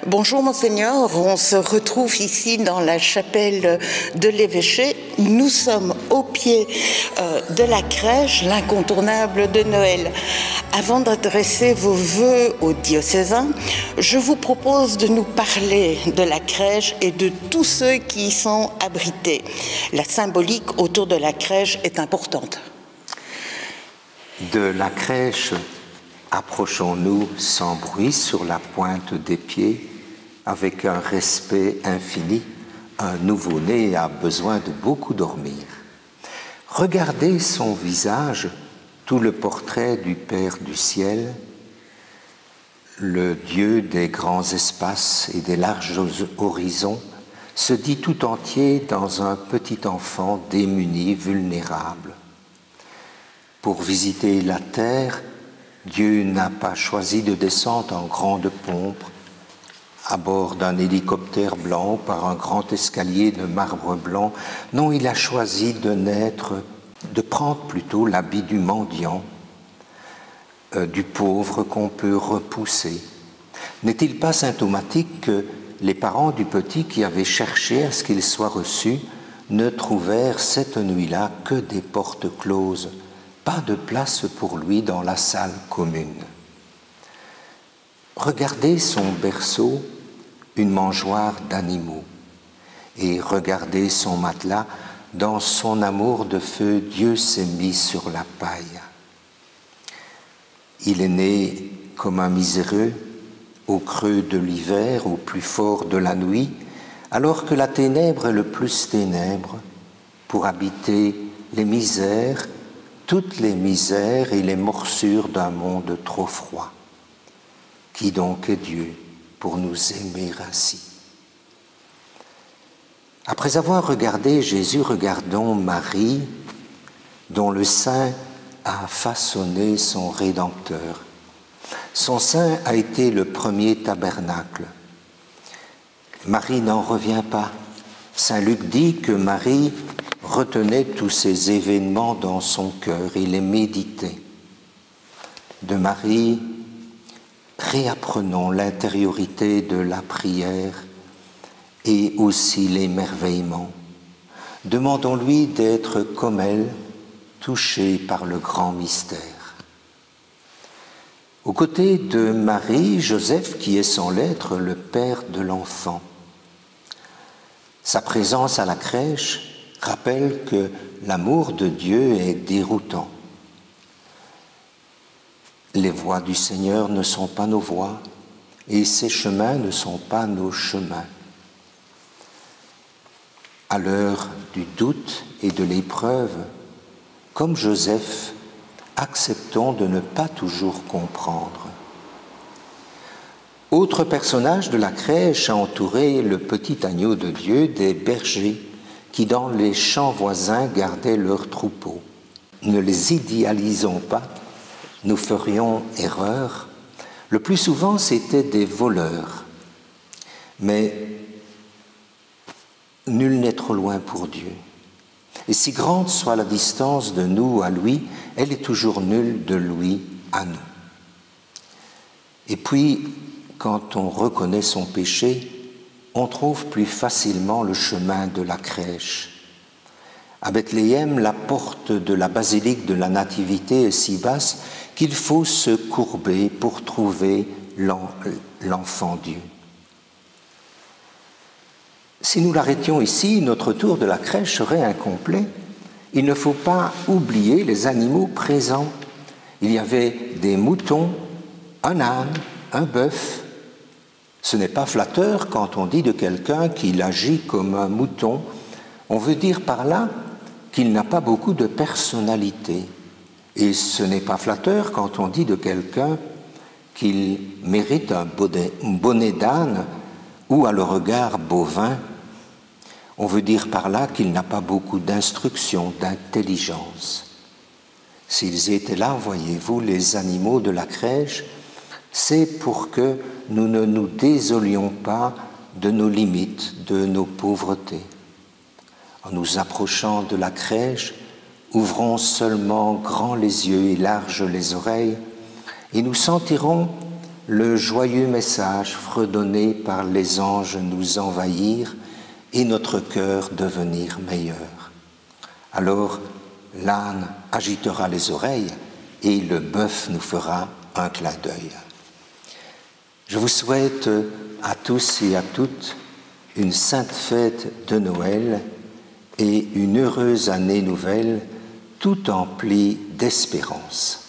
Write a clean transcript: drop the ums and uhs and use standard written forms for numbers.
Bonjour Monseigneur, on se retrouve ici dans la chapelle de l'évêché. Nous sommes au pied de la crèche, l'incontournable de Noël. Avant d'adresser vos vœux aux diocésains, je vous propose de nous parler de la crèche et de tous ceux qui y sont abrités. La symbolique autour de la crèche est importante. De la crèche, approchons-nous sans bruit sur la pointe des pieds, avec un respect infini. Un nouveau-né a besoin de beaucoup dormir. Regardez son visage, tout le portrait du Père du ciel, le Dieu des grands espaces et des larges horizons, se dit tout entier dans un petit enfant démuni, vulnérable. Pour visiter la terre, Dieu n'a pas choisi de descendre en grande pompe, à bord d'un hélicoptère blanc, par un grand escalier de marbre blanc. Non, il a choisi de naître, de prendre plutôt l'habit du mendiant, du pauvre qu'on peut repousser. N'est-il pas symptomatique que les parents du petit qui avaient cherché à ce qu'il soit reçu ne trouvèrent cette nuit-là que des portes closes, pas de place pour lui dans la salle commune. Regardez son berceau, une mangeoire d'animaux, et regardez son matelas, dans son amour de feu, Dieu s'est mis sur la paille. Il est né comme un miséreux, au creux de l'hiver, au plus fort de la nuit, alors que la ténèbre est le plus ténèbre, pour habiter les misères, toutes les misères et les morsures d'un monde trop froid. Qui donc est Dieu pour nous aimer ainsi? Après avoir regardé Jésus, regardons Marie, dont le sein a façonné son Rédempteur. Son sein a été le premier tabernacle. Marie n'en revient pas. Saint Luc dit que Marie retenait tous ces événements dans son cœur, il les méditait. De Marie, réapprenons l'intériorité de la prière et aussi l'émerveillement. Demandons-lui d'être comme elle, touché par le grand mystère. Aux côtés de Marie, Joseph, qui est sans l'être le père de l'enfant. Sa présence à la crèche rappelle que l'amour de Dieu est déroutant. Les voies du Seigneur ne sont pas nos voies et ses chemins ne sont pas nos chemins. À l'heure du doute et de l'épreuve, comme Joseph, acceptons de ne pas toujours comprendre. Autre personnage de la crèche a entouré le petit agneau de Dieu, des bergers qui dans les champs voisins gardaient leurs troupeaux. Ne les idéalisons pas, nous ferions erreur. Le plus souvent, c'étaient des voleurs. Mais nul n'est trop loin pour Dieu. Et si grande soit la distance de nous à lui, elle est toujours nulle de lui à nous. Et puis, quand on reconnaît son péché, on trouve plus facilement le chemin de la crèche. À Bethléem, la porte de la basilique de la Nativité est si basse qu'il faut se courber pour trouver l'enfant Dieu. Si nous l'arrêtions ici, notre tour de la crèche serait incomplet. Il ne faut pas oublier les animaux présents. Il y avait des moutons, un âne, un bœuf. Ce n'est pas flatteur quand on dit de quelqu'un qu'il agit comme un mouton. On veut dire par là qu'il n'a pas beaucoup de personnalité. Et ce n'est pas flatteur quand on dit de quelqu'un qu'il mérite un bonnet d'âne ou à le regard bovin. On veut dire par là qu'il n'a pas beaucoup d'instruction, d'intelligence. S'ils étaient là, voyez-vous, les animaux de la crèche, c'est pour que nous ne nous désolions pas de nos limites, de nos pauvretés. En nous approchant de la crèche, ouvrons seulement grands les yeux et larges les oreilles, et nous sentirons le joyeux message fredonné par les anges nous envahir et notre cœur devenir meilleur. Alors l'âne agitera les oreilles et le bœuf nous fera un clin d'œil. Je vous souhaite à tous et à toutes une sainte fête de Noël et une heureuse année nouvelle, tout emplie d'espérance.